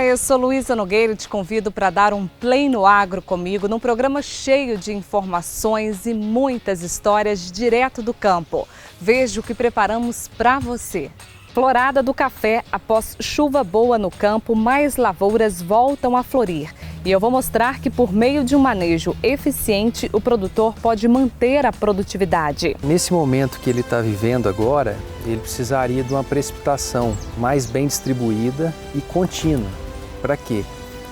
Olá, eu sou Luísa Nogueira e te convido para dar um play no agro comigo, num programa cheio de informações e muitas histórias direto do campo. Veja o que preparamos para você. Florada do café. Após chuva boa no campo, mais lavouras voltam a florir. E eu vou mostrar que por meio de um manejo eficiente, o produtor pode manter a produtividade. Nesse momento que ele está vivendo agora, ele precisaria de uma precipitação mais bem distribuída e contínua. Para quê?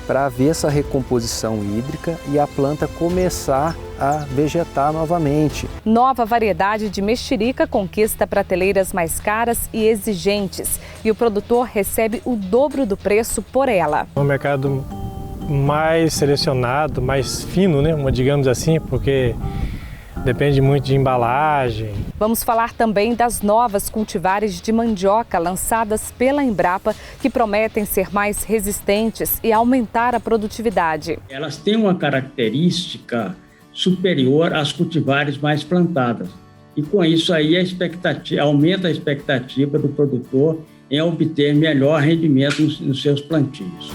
Para haver essa recomposição hídrica e a planta começar a vegetar novamente. Nova variedade de mexerica conquista prateleiras mais caras e exigentes. E o produtor recebe o dobro do preço por ela. É um mercado mais selecionado, mais fino, né? Digamos assim, porque depende muito de embalagem. Vamos falar também das novas cultivares de mandioca lançadas pela Embrapa, que prometem ser mais resistentes e aumentar a produtividade. Elas têm uma característica superior às cultivares mais plantadas. E com isso aí aumenta a expectativa do produtor em obter melhor rendimento nos seus plantios.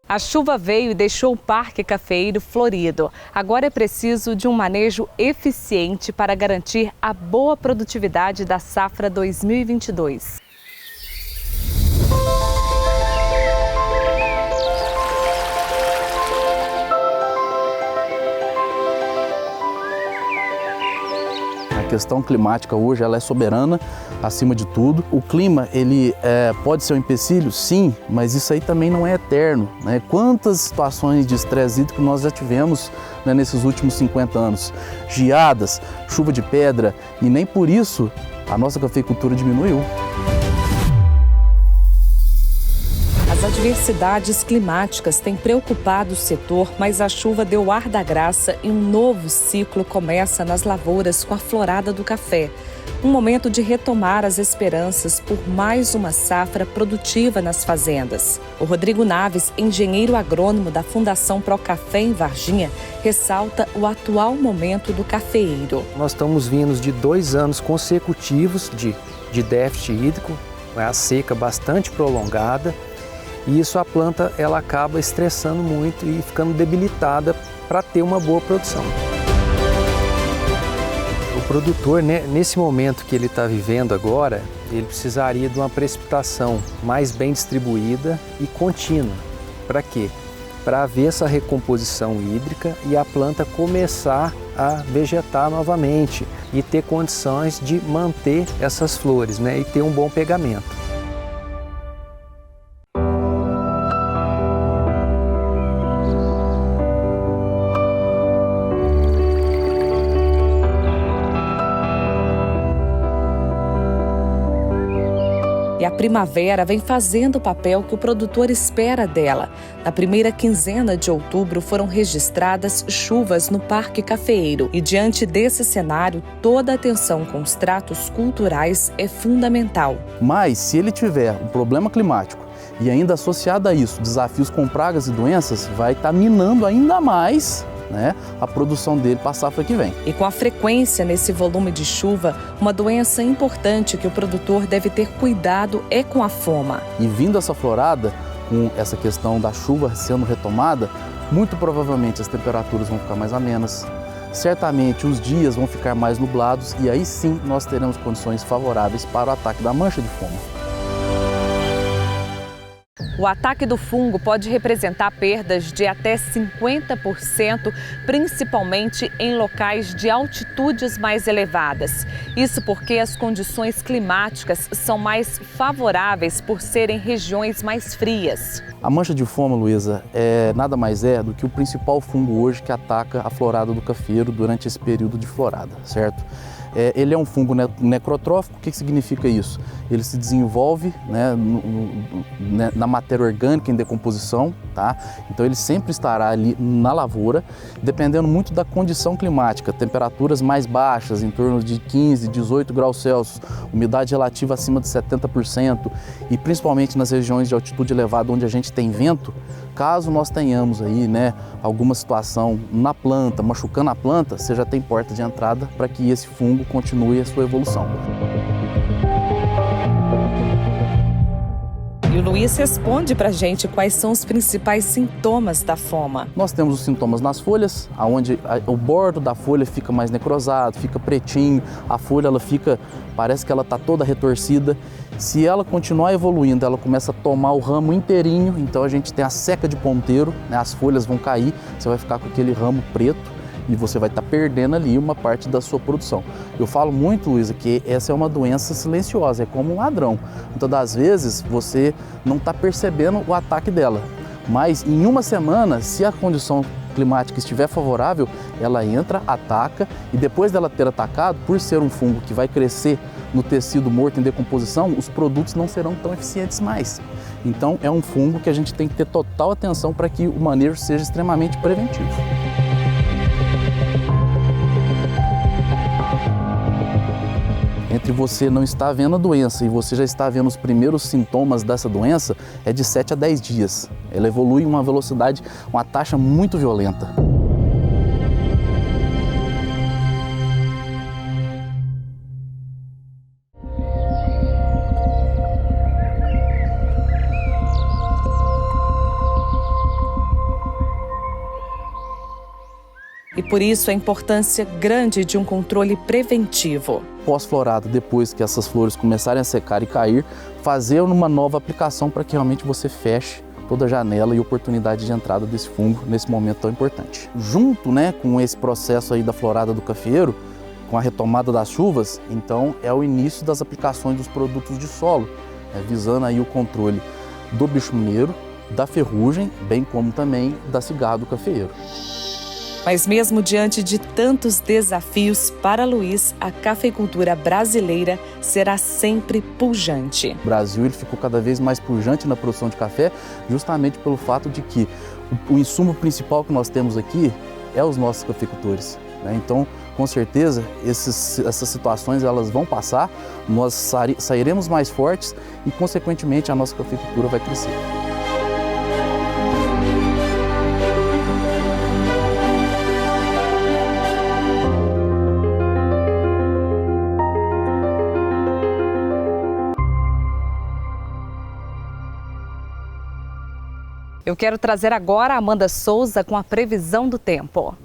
A chuva veio e deixou o Parque Cafeeiro florido. Agora é preciso de um manejo eficiente para garantir a boa produtividade da safra 2022. A questão climática hoje ela é soberana, acima de tudo. O clima ele pode ser um empecilho? Sim, mas isso aí também não é eterno, né? Quantas situações de estresse hídrico nós já tivemos, né, nesses últimos 50 anos? Geadas, chuva de pedra, e nem por isso a nossa cafeicultura diminuiu. As adversidades climáticas têm preocupado o setor, mas a chuva deu ar da graça e um novo ciclo começa nas lavouras com a florada do café. Um momento de retomar as esperanças por mais uma safra produtiva nas fazendas. O Rodrigo Naves, engenheiro agrônomo da Fundação Procafé em Varginha, ressalta o atual momento do cafeeiro. Nós estamos vindo de 2 anos consecutivos de déficit hídrico, a seca bastante prolongada. E isso a planta ela acaba estressando muito e ficando debilitada para ter uma boa produção. O produtor, né, nesse momento que ele está vivendo agora, ele precisaria de uma precipitação mais bem distribuída e contínua. Para quê? Para haver essa recomposição hídrica e a planta começar a vegetar novamente e ter condições de manter essas flores, né, e ter um bom pegamento. E a primavera vem fazendo o papel que o produtor espera dela. Na primeira quinzena de outubro foram registradas chuvas no Parque Cafeeiro. E diante desse cenário, toda a atenção com os tratos culturais é fundamental. Mas se ele tiver um problema climático e ainda associado a isso, desafios com pragas e doenças, vai estar minando ainda mais, né, a produção dele para a safra que vem. E com a frequência nesse volume de chuva, uma doença importante que o produtor deve ter cuidado é com a foma. E vindo essa florada, com essa questão da chuva sendo retomada, muito provavelmente as temperaturas vão ficar mais amenas, certamente os dias vão ficar mais nublados e aí sim nós teremos condições favoráveis para o ataque da mancha de foma. O ataque do fungo pode representar perdas de até 50%, principalmente em locais de altitudes mais elevadas. Isso porque as condições climáticas são mais favoráveis por serem regiões mais frias. A mancha de foma, Luísa, nada mais é do que o principal fungo hoje que ataca a florada do cafeiro durante esse período de florada, certo? Ele é um fungo necrotrófico. O que significa isso? Ele se desenvolve, né, na matéria orgânica em decomposição, tá? Então ele sempre estará ali na lavoura, dependendo muito da condição climática, temperaturas mais baixas, em torno de 15, 18 graus Celsius, umidade relativa acima de 70% e principalmente nas regiões de altitude elevada onde a gente tem vento. Caso nós tenhamos aí, né, alguma situação na planta, machucando a planta, você já tem porta de entrada para que esse fungo continue a sua evolução. E o Luiz responde pra gente quais são os principais sintomas da foma. Nós temos os sintomas nas folhas, onde o bordo da folha fica mais necrosado, fica pretinho, a folha parece que ela está toda retorcida. Se ela continuar evoluindo, ela começa a tomar o ramo inteirinho, então a gente tem a seca de ponteiro, né? As folhas vão cair, você vai ficar com aquele ramo preto e você vai estar perdendo ali uma parte da sua produção. Eu falo muito, Luísa, que essa é uma doença silenciosa, é como um ladrão. Muitas das vezes você não está percebendo o ataque dela, mas em uma semana, se a condição climática estiver favorável, ela entra, ataca e depois dela ter atacado, por ser um fungo que vai crescer no tecido morto em decomposição, os produtos não serão tão eficientes mais. Então é um fungo que a gente tem que ter total atenção para que o manejo seja extremamente preventivo. Entre você não estar vendo a doença e você já está vendo os primeiros sintomas dessa doença, é de 7 a 10 dias. Ela evolui em uma velocidade, uma taxa muito violenta. E por isso a importância grande de um controle preventivo. Pós-florada, depois que essas flores começarem a secar e cair, fazer uma nova aplicação para que realmente você feche toda a janela e oportunidade de entrada desse fungo nesse momento tão importante. Junto, com esse processo aí da florada do cafeeiro, com a retomada das chuvas, então é o início das aplicações dos produtos de solo, visando aí o controle do bicho mineiro, da ferrugem, bem como também da cigarra do cafeeiro. Mas mesmo diante de tantos desafios, para Luiz, a cafeicultura brasileira será sempre pujante. O Brasil ele ficou cada vez mais pujante na produção de café, justamente pelo fato de que o insumo principal que nós temos aqui é os nossos cafeicultores. Então, com certeza, essas situações elas vão passar, nós sairemos mais fortes e, consequentemente, a nossa cafeicultura vai crescer. Eu quero trazer agora a Amanda Souza com a previsão do tempo.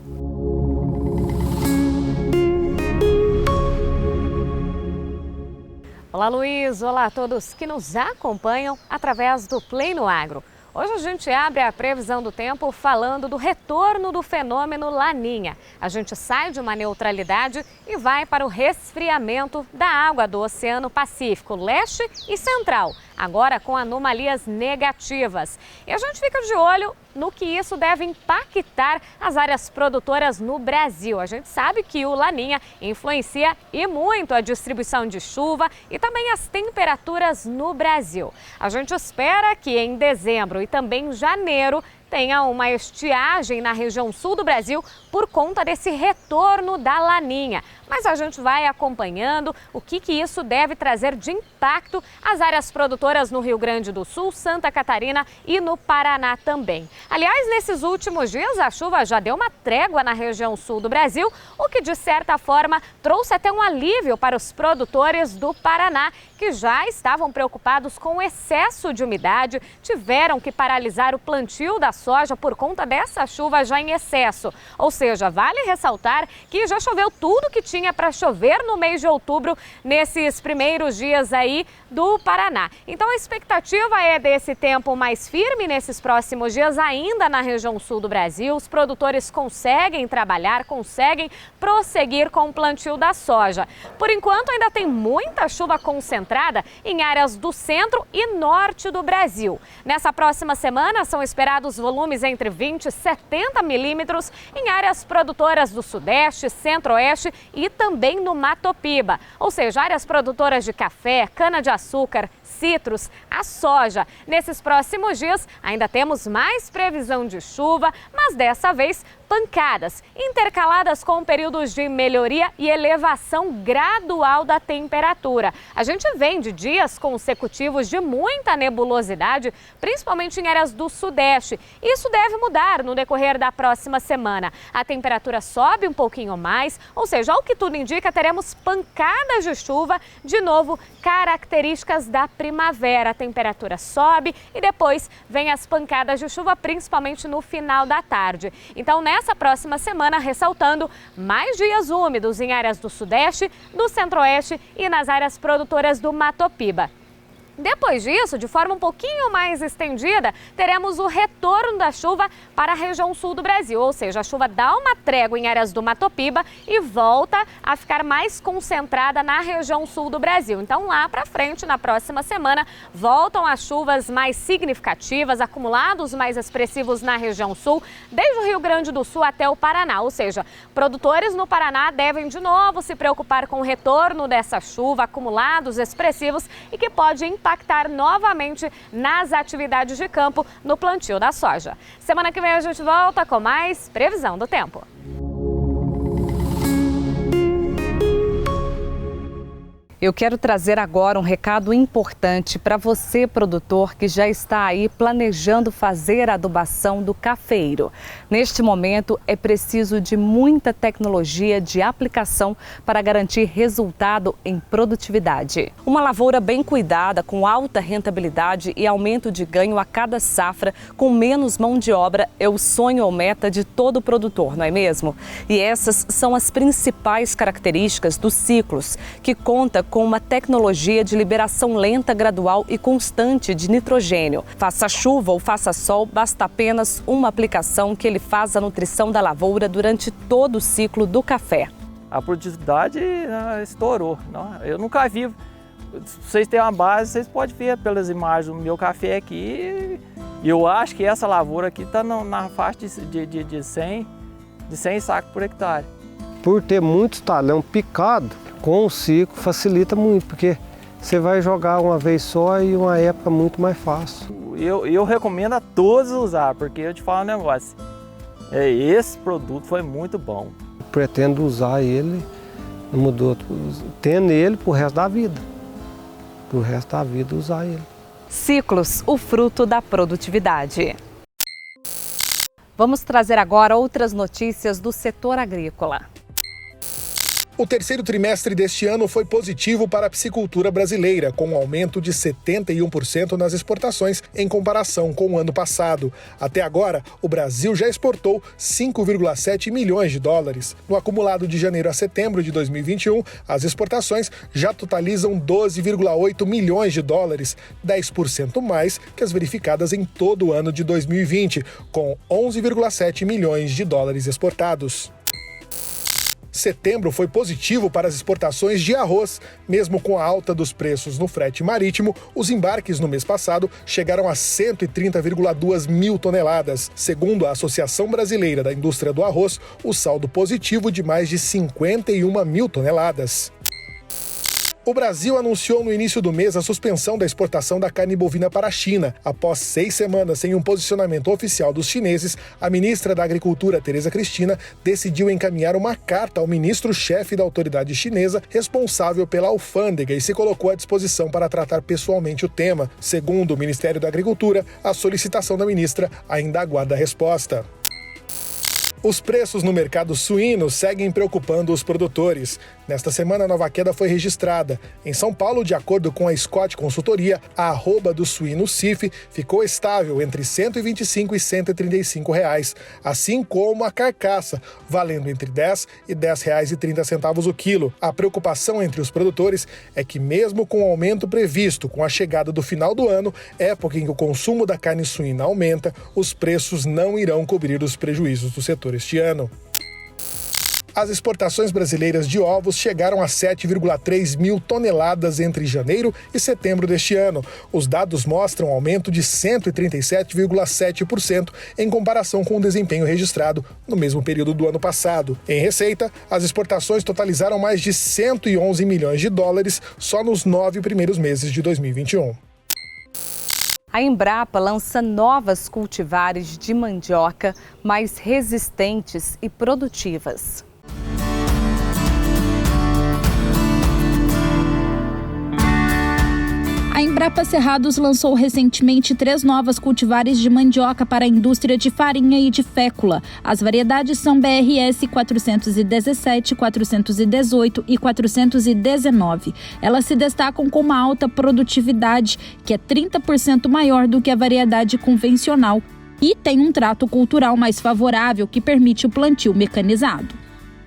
Olá, Luiz. Olá a todos que nos acompanham através do Play no Agro. Hoje a gente abre a previsão do tempo falando do retorno do fenômeno Laninha. A gente sai de uma neutralidade e vai para o resfriamento da água do Oceano Pacífico, leste e central, agora com anomalias negativas. E a gente fica de olho no que isso deve impactar as áreas produtoras no Brasil. A gente sabe que o Laninha influencia e muito a distribuição de chuva e também as temperaturas no Brasil. A gente espera que em dezembro e também em janeiro tenha uma estiagem na região sul do Brasil por conta desse retorno da Laninha. Mas a gente vai acompanhando o que isso deve trazer de impacto às áreas produtoras no Rio Grande do Sul, Santa Catarina e no Paraná também. Aliás, nesses últimos dias a chuva já deu uma trégua na região sul do Brasil, o que de certa forma trouxe até um alívio para os produtores do Paraná, que já estavam preocupados com o excesso de umidade, tiveram que paralisar o plantio da soja por conta dessa chuva já em excesso. Ou seja, vale ressaltar que já choveu tudo que tinha para chover no mês de outubro, nesses primeiros dias aí do Paraná. Então a expectativa é desse tempo mais firme nesses próximos dias ainda na região sul do Brasil. Os produtores conseguem trabalhar, conseguem prosseguir com o plantio da soja. Por enquanto ainda tem muita chuva concentrada em áreas do centro e norte do Brasil. Nessa próxima semana são esperados volumes entre 20 e 70 milímetros em áreas produtoras do Sudeste, Centro-Oeste e também no Mato Piba. Ou seja, áreas produtoras de café, cana-de-açúcar, citros, a soja. Nesses próximos dias ainda temos mais previsão de chuva, mas dessa vez pancadas, intercaladas com períodos de melhoria e elevação gradual da temperatura. A gente vem de dias consecutivos de muita nebulosidade, principalmente em áreas do Sudeste. Isso deve mudar no decorrer da próxima semana. A temperatura sobe um pouquinho mais, ou seja, ao que tudo indica, teremos pancadas de chuva, de novo, características da primavera. A temperatura sobe e depois vem as pancadas de chuva, principalmente no final da tarde. Então, nessa próxima semana, ressaltando, mais dias úmidos em áreas do Sudeste, do Centro-Oeste e nas áreas produtoras do Mato Piba. Depois disso, de forma um pouquinho mais estendida, teremos o retorno da chuva para a região sul do Brasil, ou seja, a chuva dá uma trégua em áreas do Mato Piba e volta a ficar mais concentrada na região sul do Brasil. Então, lá para frente, na próxima semana, voltam as chuvas mais significativas, acumulados mais expressivos na região sul, desde o Rio Grande do Sul até o Paraná, ou seja, produtores no Paraná devem de novo se preocupar com o retorno dessa chuva, acumulados expressivos e que pode impactar novamente nas atividades de campo no plantio da soja. Semana que vem a gente volta com mais previsão do tempo. Eu quero trazer agora um recado importante para você, produtor, que já está aí planejando fazer a adubação do cafeiro. Neste momento, é preciso de muita tecnologia de aplicação para garantir resultado em produtividade. Uma lavoura bem cuidada, com alta rentabilidade e aumento de ganho a cada safra, com menos mão de obra, é o sonho ou meta de todo produtor, não é mesmo? E essas são as principais características dos ciclos, que conta com uma tecnologia de liberação lenta, gradual e constante de nitrogênio. Faça chuva ou faça sol, basta apenas uma aplicação que ele faz a nutrição da lavoura durante todo o ciclo do café. A produtividade estourou. Eu nunca vi. Se vocês têm uma base, vocês podem ver pelas imagens do meu café aqui. E eu acho que essa lavoura aqui está na faixa de 100 sacos por hectare. Por ter muitos talhão picado, com o ciclo facilita muito, porque você vai jogar uma vez só e uma época muito mais fácil. Eu recomendo a todos usar, porque eu te falo um negócio, esse produto foi muito bom. Pretendo usar ele, não mudou, tendo ele pro resto da vida. Pro resto da vida usar ele. Ciclos, o fruto da produtividade. Vamos trazer agora outras notícias do setor agrícola. O terceiro trimestre deste ano foi positivo para a piscicultura brasileira, com um aumento de 71% nas exportações em comparação com o ano passado. Até agora, o Brasil já exportou 5,7 milhões de dólares. No acumulado de janeiro a setembro de 2021, as exportações já totalizam 12,8 milhões de dólares, 10% mais que as verificadas em todo o ano de 2020, com 11,7 milhões de dólares exportados. Setembro foi positivo para as exportações de arroz. Mesmo com a alta dos preços no frete marítimo, os embarques no mês passado chegaram a 130,2 mil toneladas. Segundo a Associação Brasileira da Indústria do Arroz, o saldo positivo de mais de 51 mil toneladas. O Brasil anunciou no início do mês a suspensão da exportação da carne bovina para a China. Após 6 semanas sem um posicionamento oficial dos chineses, a ministra da Agricultura, Tereza Cristina, decidiu encaminhar uma carta ao ministro-chefe da autoridade chinesa responsável pela alfândega e se colocou à disposição para tratar pessoalmente o tema. Segundo o Ministério da Agricultura, a solicitação da ministra ainda aguarda resposta. Os preços no mercado suíno seguem preocupando os produtores. Nesta semana, a nova queda foi registrada. Em São Paulo, de acordo com a Scott Consultoria, a arroba do suíno CIF ficou estável entre R$ 125 e R$ 135, assim como a carcaça, valendo entre R$ 10 e R$ 10,30 o quilo. A preocupação entre os produtores é que, mesmo com o aumento previsto com a chegada do final do ano, época em que o consumo da carne suína aumenta, os preços não irão cobrir os prejuízos do setor este ano. As exportações brasileiras de ovos chegaram a 7,3 mil toneladas entre janeiro e setembro deste ano. Os dados mostram um aumento de 137,7% em comparação com o desempenho registrado no mesmo período do ano passado. Em receita, as exportações totalizaram mais de 111 milhões de dólares só nos 9 primeiros meses de 2021. A Embrapa lança novas cultivares de mandioca mais resistentes e produtivas. A Embrapa Embrapa Cerrados lançou recentemente 3 novas cultivares de mandioca para a indústria de farinha e de fécula. As variedades são BRS 417, 418 e 419. Elas se destacam com uma alta produtividade, que é 30% maior do que a variedade convencional, e tem um trato cultural mais favorável que permite o plantio mecanizado.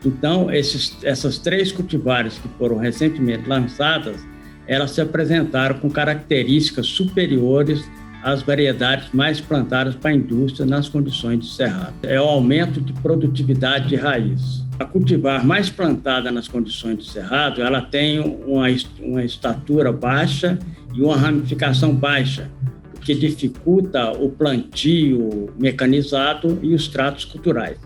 Então, essas 3 cultivares que foram recentemente lançadas, elas se apresentaram com características superiores às variedades mais plantadas para a indústria nas condições de cerrado. É o aumento de produtividade de raiz. A cultivar mais plantada nas condições de cerrado, ela tem uma estatura baixa e uma ramificação baixa, o que dificulta o plantio mecanizado e os tratos culturais.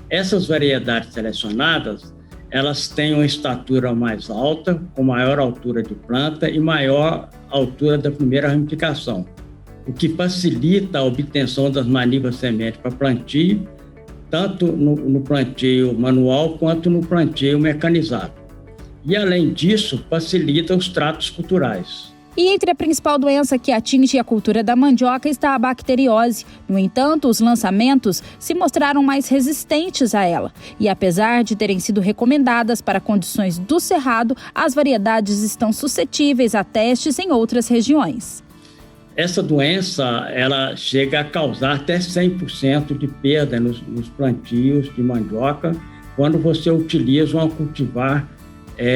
Essas variedades selecionadas, elas têm uma estatura mais alta, com maior altura de planta e maior altura da primeira ramificação, o que facilita a obtenção das manivas sementes para plantio, tanto no plantio manual quanto no plantio mecanizado. E, além disso, facilita os tratos culturais. E entre a principal doença que atinge a cultura da mandioca está a bacteriose. No entanto, os lançamentos se mostraram mais resistentes a ela. E apesar de terem sido recomendadas para condições do cerrado, as variedades estão suscetíveis a testes em outras regiões. Essa doença, ela chega a causar até 100% de perda nos plantios de mandioca quando você utiliza uma cultivar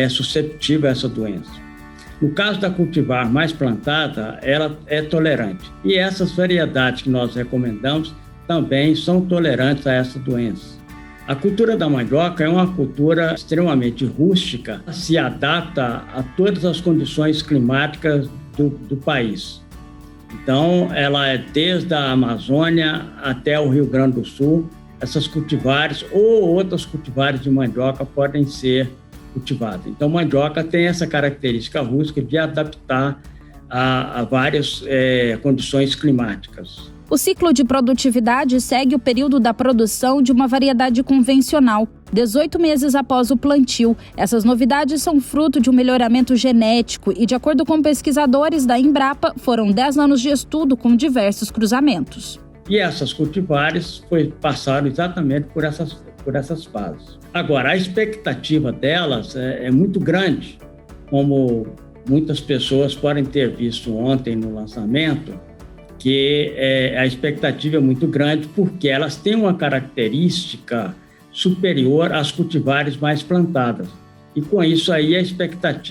suscetível a essa doença. No caso da cultivar mais plantada, ela é tolerante. E essas variedades que nós recomendamos também são tolerantes a essa doença. A cultura da mandioca é uma cultura extremamente rústica, se adapta a todas as condições climáticas do país. Então, ela é desde a Amazônia até o Rio Grande do Sul. Essas cultivares ou outras cultivares de mandioca podem ser cultivada. Então, mandioca tem essa característica rústica de adaptar a várias condições climáticas. O ciclo de produtividade segue o período da produção de uma variedade convencional, 18 meses após o plantio. Essas novidades são fruto de um melhoramento genético e, de acordo com pesquisadores da Embrapa, foram 10 anos de estudo com diversos cruzamentos. E essas cultivares passaram exatamente por essas fases. Agora, a expectativa delas é muito grande, como muitas pessoas podem ter visto ontem no lançamento, que a expectativa é muito grande porque elas têm uma característica superior às cultivares mais plantadas. E com isso aí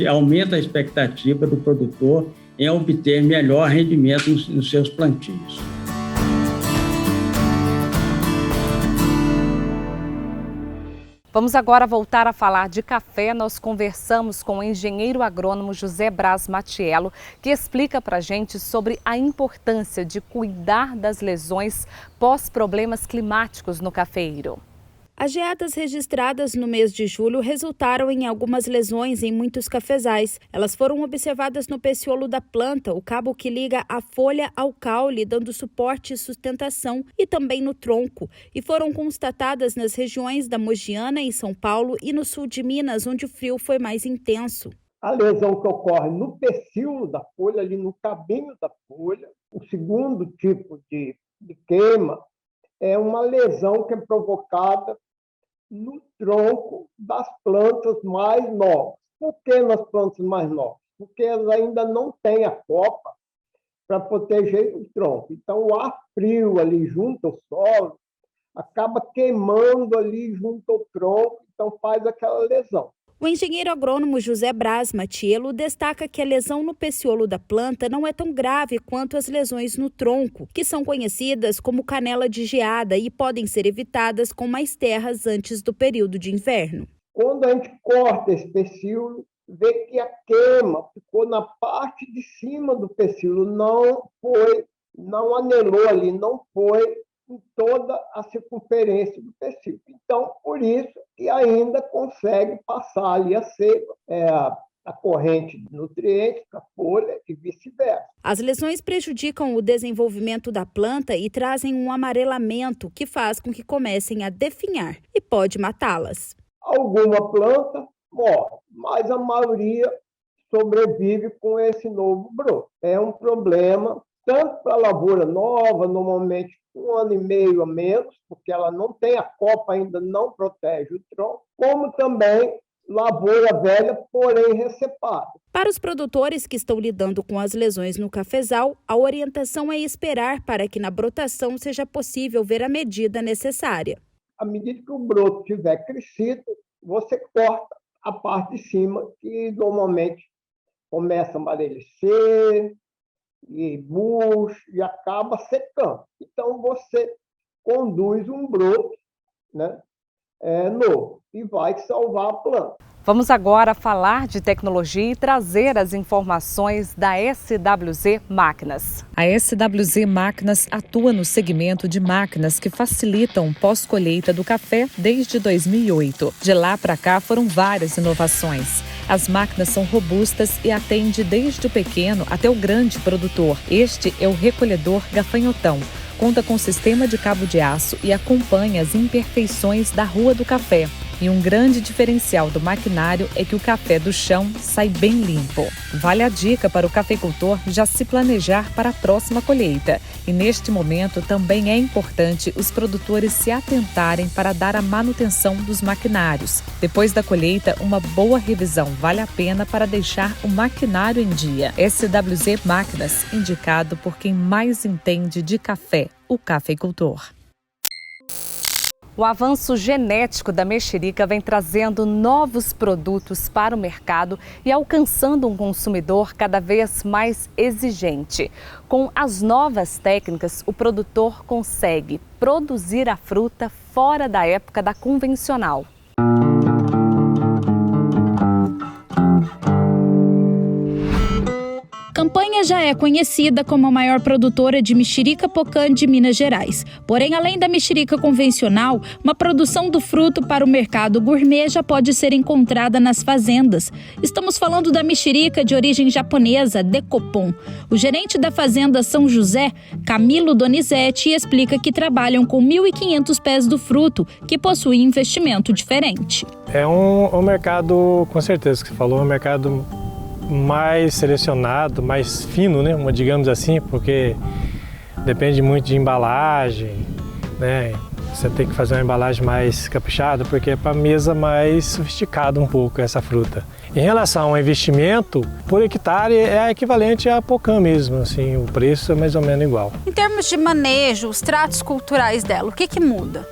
aumenta a expectativa do produtor em obter melhor rendimento nos seus plantios. Vamos agora voltar a falar de café. Nós conversamos com o engenheiro agrônomo José Braz Matiello, que explica para a gente sobre a importância de cuidar das lesões pós-problemas climáticos no cafeeiro. As geadas registradas no mês de julho resultaram em algumas lesões em muitos cafezais. Elas foram observadas no peciolo da planta, o cabo que liga a folha ao caule, dando suporte e sustentação, e também no tronco. E foram constatadas nas regiões da Mogiana, em São Paulo, e no sul de Minas, onde o frio foi mais intenso. A lesão que ocorre no pecíolo da folha, ali no cabinho da folha. O segundo tipo de queima é uma lesão que é provocada no tronco das plantas mais novas. Por que nas plantas mais novas? Porque elas ainda não têm a copa para proteger o tronco. Então, o ar frio ali junto ao solo acaba queimando ali junto ao tronco, então faz aquela lesão. O engenheiro agrônomo José Braz Matiello destaca que a lesão no peciolo da planta não é tão grave quanto as lesões no tronco, que são conhecidas como canela de geada e podem ser evitadas com mais terras antes do período de inverno. Quando a gente corta esse peciolo, vê que a queima ficou na parte de cima do peciolo, não anelou ali, não foi em toda a circunferência do peciolo. Então, por isso que ainda consegue passar ali a seiva, a corrente de nutrientes para a folha e vice-versa. As lesões prejudicam o desenvolvimento da planta e trazem um amarelamento que faz com que comecem a definhar e pode matá-las. Alguma planta morre, mas a maioria sobrevive com esse novo broto. É um problema tanto para a lavoura nova, normalmente 1 ano e meio a menos, porque ela não tem a copa ainda, não protege o tronco, como também lavoura velha, porém recepada. Para os produtores que estão lidando com as lesões no cafezal, a orientação é esperar para que na brotação seja possível ver a medida necessária. À medida que o broto tiver crescido, você corta a parte de cima, que normalmente começa a amarecer, e murcha, e acaba secando. Então, você conduz um broto, né, novo e vai salvar a planta. Vamos agora falar de tecnologia e trazer as informações da SWZ Máquinas. A SWZ Máquinas atua no segmento de máquinas que facilitam o pós-colheita do café desde 2008. De lá para cá foram várias inovações. As máquinas são robustas e atendem desde o pequeno até o grande produtor. Este é o recolhedor gafanhotão. Conta com sistema de cabo de aço e acompanha as imperfeições da rua do café. E um grande diferencial do maquinário é que o café do chão sai bem limpo. Vale a dica para o cafeicultor já se planejar para a próxima colheita. E neste momento também é importante os produtores se atentarem para dar a manutenção dos maquinários. Depois da colheita, uma boa revisão vale a pena para deixar o maquinário em dia. SWZ Máquinas, indicado por quem mais entende de café, o cafeicultor. O avanço genético da mexerica vem trazendo novos produtos para o mercado e alcançando um consumidor cada vez mais exigente. Com as novas técnicas, o produtor consegue produzir a fruta fora da época da convencional. Campanha já é conhecida como a maior produtora de mexerica pocã de Minas Gerais. Porém, além da mexerica convencional, uma produção do fruto para o mercado gourmet já pode ser encontrada nas fazendas. Estamos falando da mexerica de origem japonesa, Decopon. O gerente da fazenda São José, Camilo Donizete, explica que trabalham com 1.500 pés do fruto, que possui investimento diferente. É um mercado, com certeza, que você falou, um mercado mais selecionado, mais fino, né? Digamos assim, porque depende muito de embalagem, né? Você tem que fazer uma embalagem mais caprichada, porque é para mesa mais sofisticada um pouco essa fruta. Em relação ao investimento, por hectare é equivalente a pocã mesmo, assim, o preço é mais ou menos igual. Em termos de manejo, os tratos culturais dela, o que muda?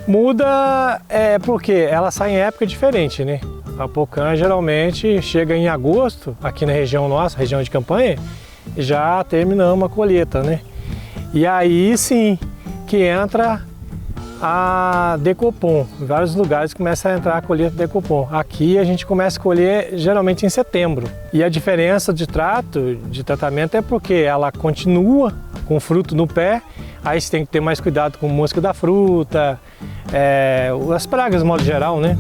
Muda porque ela sai em época diferente, né? A pocã geralmente chega em agosto, aqui na região nossa, região de Campanha, já terminamos a colheita, né? E aí sim que entra a Decopon. Em vários lugares começa a entrar a colheita Decopon. Aqui a gente começa a colher geralmente em setembro. E a diferença de tratamento é porque ela continua com o fruto no pé, aí você tem que ter mais cuidado com mosca da fruta, as pragas de modo geral, né?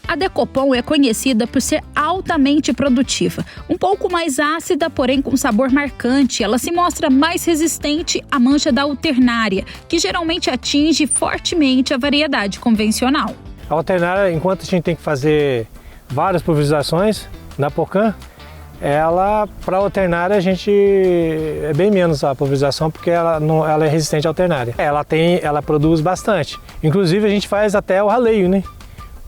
A Decopon é conhecida por ser altamente produtiva. Um pouco mais ácida, porém com sabor marcante, ela se mostra mais resistente à mancha da alternária, que geralmente atinge fortemente a variedade convencional. A alternária, enquanto a gente tem que fazer várias pulverizações na pocã, para a alternária a gente é bem menos a pulverização, porque ela é resistente à alternária. Ela produz bastante. Inclusive a gente faz até o raleio, né?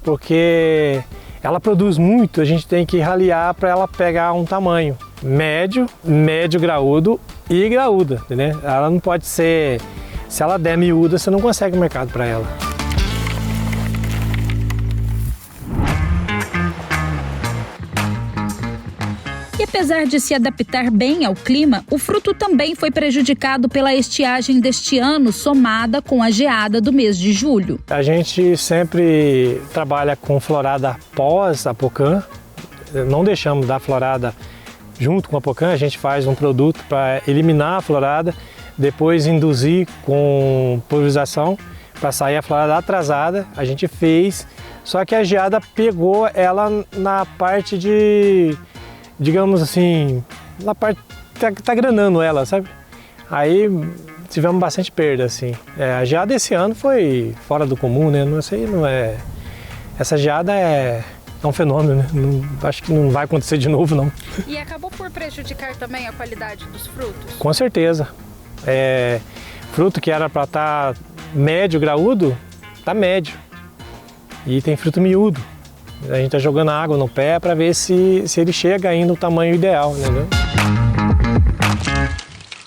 Porque ela produz muito, a gente tem que ralear para ela pegar um tamanho médio graúdo e graúda, entendeu? Ela não pode ser, se ela der miúda, você não consegue mercado para ela. E apesar de se adaptar bem ao clima, o fruto também foi prejudicado pela estiagem deste ano, somada com a geada do mês de julho. A gente sempre trabalha com florada pós a pocã, não deixamos da florada junto com a pocã, a gente faz um produto para eliminar a florada, depois induzir com pulverização para sair a florada atrasada, a gente fez, só que a geada pegou ela na parte de, digamos assim, na parte tá granando ela, sabe? Aí tivemos bastante perda, assim. A geada desse ano foi fora do comum, né? Não sei, não é... Essa geada é um fenômeno, né? Acho que não vai acontecer de novo, não. E acabou por prejudicar também a qualidade dos frutos? Com certeza. Fruto que era para estar médio, graúdo, tá médio. E tem fruto miúdo. A gente tá jogando água no pé para ver se ele chega ainda no tamanho ideal, entendeu?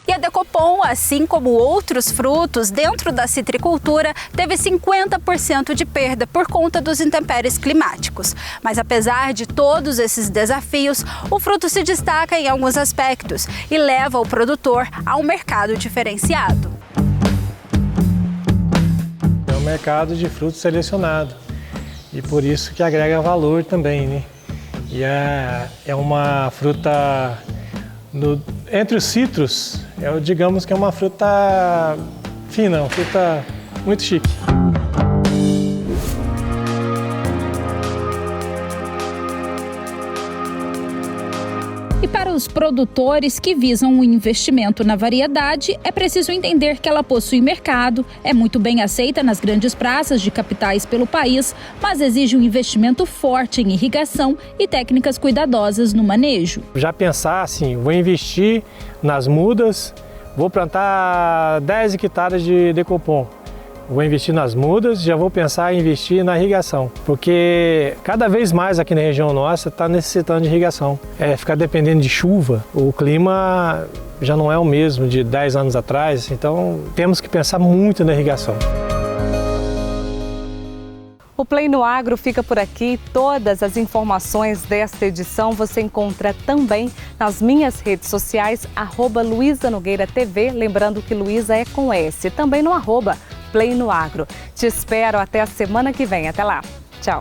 E a Decopom, assim como outros frutos dentro da citricultura, teve 50% de perda por conta dos intempéries climáticos. Mas apesar de todos esses desafios, o fruto se destaca em alguns aspectos e leva o produtor a um mercado diferenciado. É um mercado de fruto selecionado e por isso que agrega valor também, né? E é uma fruta... Entre os citros, digamos que é uma fruta fina, uma fruta muito chique. E para os produtores que visam um investimento na variedade, é preciso entender que ela possui mercado, é muito bem aceita nas grandes praças de capitais pelo país, mas exige um investimento forte em irrigação e técnicas cuidadosas no manejo. Já pensar assim, vou investir nas mudas, vou plantar 10 hectares de Decopom. Vou investir nas mudas, já vou pensar em investir na irrigação, porque cada vez mais aqui na região nossa está necessitando de irrigação. Ficar dependendo de chuva, o clima já não é o mesmo de 10 anos atrás, então temos que pensar muito na irrigação. O Play no Agro fica por aqui. Todas as informações desta edição você encontra também nas minhas redes sociais, @LuizaNogueiraTV, lembrando que Luiza é com S, também no @Play no Agro. Te espero até a semana que vem. Até lá. Tchau.